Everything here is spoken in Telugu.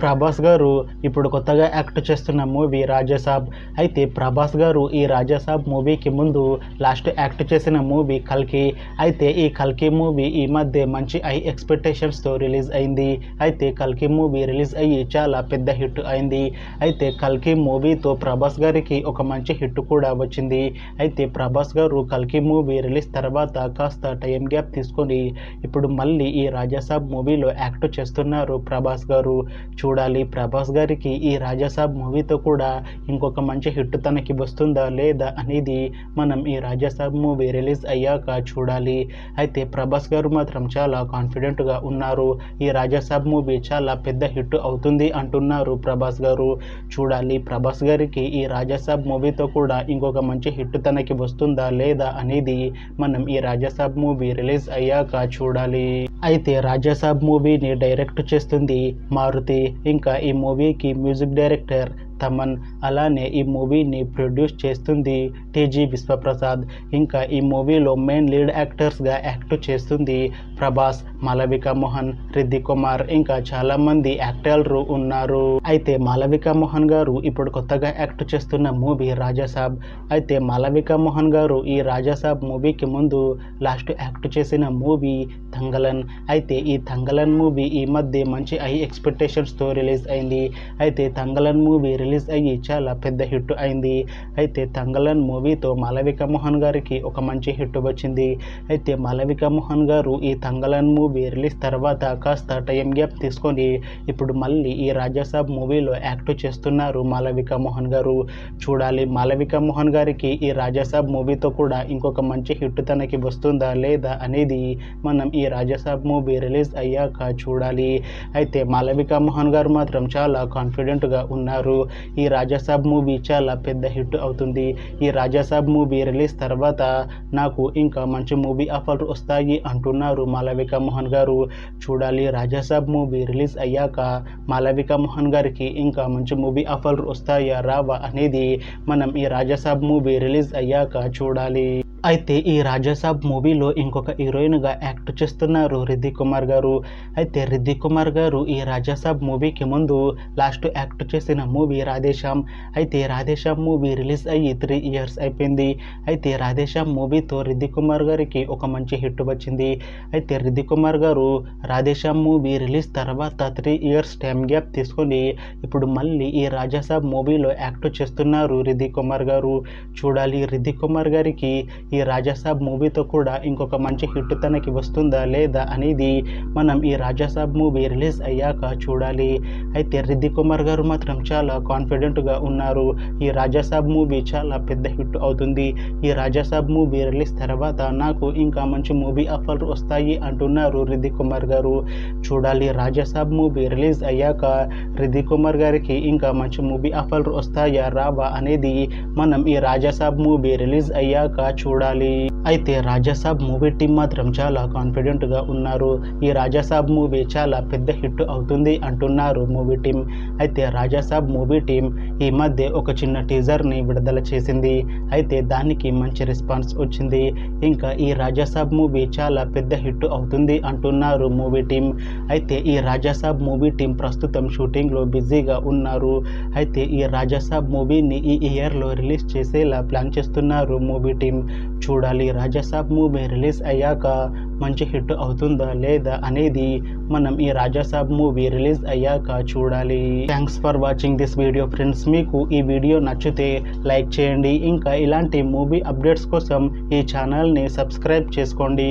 ప్రభాస్ గారు ఇప్పుడు కొత్తగా యాక్ట్ చేస్తున్న మూవీ రాజాసాబ్. అయితే ప్రభాస్ గారు ఈ రాజాసాబ్ మూవీకి ముందు లాస్ట్ యాక్ట్ చేసిన మూవీ కల్కి. అయితే ఈ కల్కి మూవీ ఈ మధ్య మంచి హై ఎక్స్పెక్టేషన్స్తో రిలీజ్ అయింది. అయితే కల్కి మూవీ రిలీజ్ అయ్యి చాలా పెద్ద హిట్ అయింది. అయితే కల్కి మూవీతో ప్రభాస్ గారికి ఒక మంచి హిట్ కూడా వచ్చింది. అయితే ప్రభాస్ గారు కల్కి మూవీ రిలీజ్ తర్వాత కాస్త టైం గ్యాప్ తీసుకొని ఇప్పుడు మళ్ళీ ఈ రాజాసాబ్ మూవీలో యాక్ట్ చేస్తున్నారు ప్రభాస్ గారు. చూడాలి ప్రభాస్ గారికి ఈ రాజాసాబ్ మూవీతో కూడా ఇంకొక మంచి హిట్ తనకి వస్తుందా లేదా అనేది మనం ఈ రాజాసాబ్ మూవీ రిలీజ్ అయ్యాక చూడాలి. అయితే ప్రభాస్ గారు మాత్రం చాలా కాన్ఫిడెంట్గా ఉన్నారు. ఈ రాజాసాబ్ మూవీ చాలా పెద్ద హిట్ అవుతుంది అంటున్నారు ప్రభాస్ గారు. చూడాలి ప్రభాస్ గారికి ఈ రాజాసాబ్ మూవీతో కూడా ఇంకొక మంచి హిట్ తనకి వస్తుందా లేదా అనేది మనం ఈ రాజాసాబ్ మూవీ రిలీజ్ అయ్యాక చూడాలి. అయితే రాజాసాబ్ మూవీని డైరెక్ట్ చేస్తుంది మారుతి. ఇంకా ఈ మూవీకి మ్యూజిక్ డైరెక్టర్ తమన్. అలానే ఈ మూవీని ప్రొడ్యూస్ చేస్తుంది టీజీ విశ్వప్రసాద్. ఇంకా ఈ మూవీలో మెయిన్ లీడ్ యాక్టర్స్గా యాక్ట్ చేస్తుంది ప్రభాస్, మాలవికా మోహన్, రిద్దిక్ కుమార్ ఇంకా చాలామంది యాక్టర్లు ఉన్నారు. అయితే మాలవికా మోహన్ గారు ఇప్పుడు కొత్తగా యాక్ట్ చేస్తున్న మూవీ రాజాసాబ్. అయితే మాలవికా మోహన్ గారు ఈ రాజాసాబ్ మూవీకి ముందు లాస్ట్ యాక్ట్ చేసిన మూవీ తంగలన్. అయితే ఈ తంగలన్ మూవీ ఈ మధ్య మంచి హై ఎక్స్పెక్టేషన్స్తో రిలీజ్ అయింది. అయితే తంగలన్ మూవీ రిలీజ్ అయ్యి చాలా పెద్ద హిట్ అయింది. అయితే తంగలన్ మూవీతో మాలవికా మోహన్ గారికి ఒక మంచి హిట్ వచ్చింది. అయితే మాలవికా మోహన్ గారు ఈ తంగలన్ మూవీ రిలీజ్ తర్వాత కాస్త టైం గ్యాప్ తీసుకొని ఇప్పుడు మళ్ళీ ఈ రాజాసాబ్ మూవీలో యాక్ట్ చేస్తున్నారు మాలవికా మోహన్ గారు. చూడాలి మాలవికా మోహన్ గారికి ఈ రాజాసాబ్ మూవీతో కూడా ఇంకొక మంచి హిట్ తనకి వస్తుందా లేదా అనేది మనం ఈ రాజాసాబ్ మూవీ రిలీజ్ అయ్యాక చూడాలి. అయితే మాలవికా మోహన్ గారు మాత్రం చాలా కాన్ఫిడెంట్గా ఉన్నారు. ఈ రాజాసాబ్ మూవీ చాలా పెద్ద హిట్ అవుతుంది. ఈ రాజాసాబ్ మూవీ రిలీజ్ తర్వాత నాకు ఇంకా మంచి మూవీ ఆఫర్లు వస్తాయి అంటున్నారు మాలవికా మోహన్ గారు. చూడాలి రాజాసాబ్ మూవీ రిలీజ్ అయ్యాక మాలవికా మోహన్ గారికి ఇంకా మంచి మూవీ ఆఫర్లు వస్తాయా రావా అనేది మనం ఈ రాజాసాబ్ మూవీ రిలీజ్ అయ్యాక చూడాలి. అయితే ఈ రాజాసాబ్ మూవీలో ఇంకొక హీరోయిన్గా యాక్ట్ చేస్తున్నారు రిద్దిక్ కుమార్ గారు. అయితే రిద్దిక్ కుమార్ గారు ఈ రాజాసాబ్ మూవీకి ముందు లాస్ట్ యాక్ట్ చేసిన మూవీ రాధేశ్యామ్. అయితే రాధేశ్యామ్ మూవీ రిలీజ్ అయ్యి 3 years అయిపోయింది. అయితే రాధేశ్యామ్ మూవీతో రిద్దిక్ కుమార్ గారికి ఒక మంచి హిట్ వచ్చింది. అయితే రిద్దిక్ కుమార్ గారు రాధేశ్యామ్ మూవీ రిలీజ్ తర్వాత 3 years టైం గ్యాప్ తీసుకొని ఇప్పుడు మళ్ళీ ఈ రాజాసాబ్ మూవీలో యాక్ట్ చేస్తున్నారు రిద్దిక్ కుమార్ గారు. చూడాలి రిద్దిక్ కుమార్ గారికి ఈ రాజాసాబ్ మూవీతో కూడా ఇంకొక మంచి హిట్ తనకి వస్తుందా లేదా అనేది మనం ఈ రాజాసాబ్ మూవీ రిలీజ్ అయ్యాక చూడాలి. అయితే రిద్దిక్ కుమార్ గారు మాత్రం చాలా కాన్ఫిడెంట్గా ఉన్నారు. ఈ రాజాసాబ్ మూవీ చాలా పెద్ద హిట్ అవుతుంది. ఈ రాజాసాబ్ మూవీ రిలీజ్ తర్వాత నాకు ఇంకా మంచి మూవీ ఆఫర్లు వస్తాయి అంటున్నారు రిద్దిక్ కుమార్ గారు. చూడాలి రాజాసాబ్ మూవీ రిలీజ్ అయ్యాక రిద్దిక్ కుమార్ గారికి ఇంకా మంచి మూవీ ఆఫర్లు వస్తాయా రావా అనేది మనం ఈ రాజాసాబ్ మూవీ రిలీజ్ అయ్యాక చూడాలి. అయితే రాజాసాబ్ మూవీ టీం మాత్రం చాలా కాన్ఫిడెంట్గా ఉన్నారు. ఈ రాజాసాబ్ మూవీ చాలా పెద్ద హిట్ అవుతుంది అంటున్నారు మూవీ టీం. అయితే రాజాసాబ్ మూవీ టీం ఈ మధ్య ఒక చిన్న టీజర్ని విడుదల చేసింది. అయితే దానికి మంచి రెస్పాన్స్ వచ్చింది. ఇంకా ఈ రాజాసాబ్ మూవీ చాలా పెద్ద హిట్ అవుతుంది అంటున్నారు మూవీ టీం. అయితే ఈ రాజాసాబ్ మూవీ టీం ప్రస్తుతం షూటింగ్లో బిజీగా ఉన్నారు. అయితే ఈ రాజాసాబ్ మూవీని ఈ ఇయర్లో రిలీజ్ చేసేలా ప్లాన్ చేస్తున్నారు మూవీ టీం. చూడాలి రాజాసాబ్ మూవీ రిలీజ్ అయ్యాక మంచి హిట్ అవుతుందా లేదా అనేది మనం ఈ రాజాసాబ్ మూవీ రిలీజ్ అయ్యాక చూడాలి. Thanks for watching this video friends. మీకు ఈ వీడియో నచ్చితే లైక్ చేయండి. ఇంకా ఇలాంటి మూవీ అప్డేట్స్ కోసం ఈ ఛానల్ని సబ్స్క్రైబ్ చేసుకోండి.